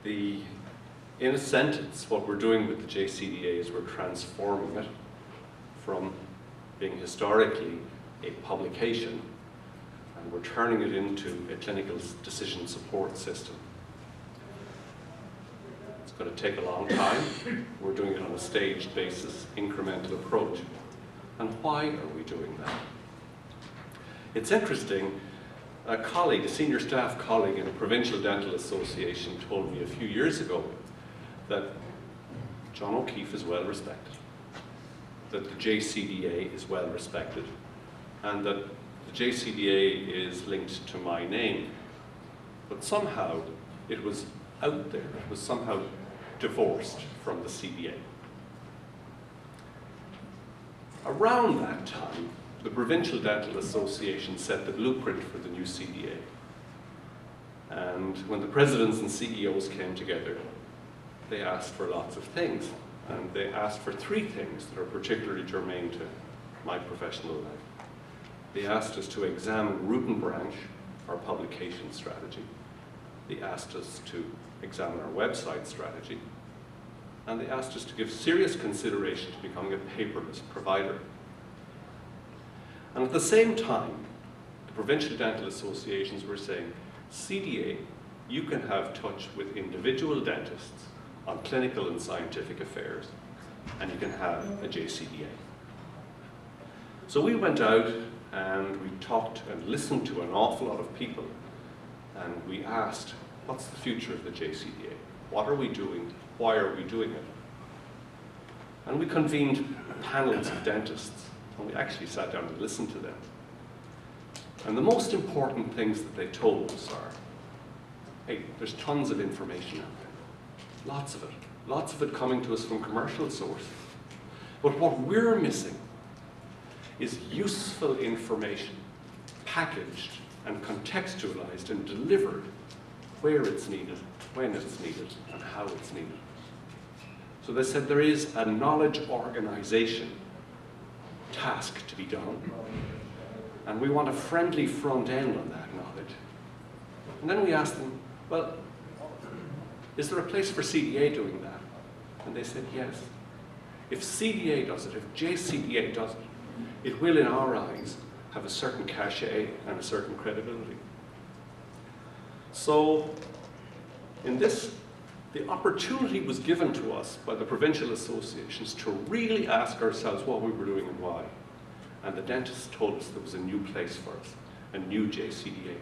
In a sentence, what we're doing with the JCDA is we're transforming it from being historically a publication, and we're turning it into a clinical decision support system. It's going to take a long time. We're doing it on a staged basis, incremental approach. And why are we doing that? It's interesting, a colleague, a senior staff colleague in a provincial dental association told me a few years ago that John O'Keefe is well respected, that the JCDA is well respected, and that the JCDA is linked to my name. But somehow it was out there, it was somehow divorced from the CDA. Around that time, the Provincial Dental Association set the blueprint for the new CDA. And when the presidents and CEOs came together, they asked for lots of things. And they asked for three things that are particularly germane to my professional life. They asked us to examine root and branch our publication strategy. They asked us to examine our website strategy. And they asked us to give serious consideration to becoming a paperless provider. And at the same time, the provincial dental associations were saying, CDA, you can have touch with individual dentists on clinical and scientific affairs, and you can have a JCDA. So we went out and we talked and listened to an awful lot of people, and we asked, what's the future of the JCDA? What are we doing? Why are we doing it? And we convened panels of dentists, and we actually sat down and listened to them. And the most important things that they told us are, hey, there's tons of information out there, lots of it coming to us from commercial sources. But what we're missing is useful information, packaged and contextualized and delivered where it's needed, when it's needed, and how it's needed. So they said there is a knowledge organization task to be done, and we want a friendly front end on that knowledge. And then we asked them, well, is there a place for CDA doing that? And they said yes. If CDA does it, if JCDA does it, it will, in our eyes, have a certain cachet and a certain credibility. So, in this, the opportunity was given to us by the provincial associations to really ask ourselves what we were doing and why. And the dentists told us there was a new place for us, a new JCDA.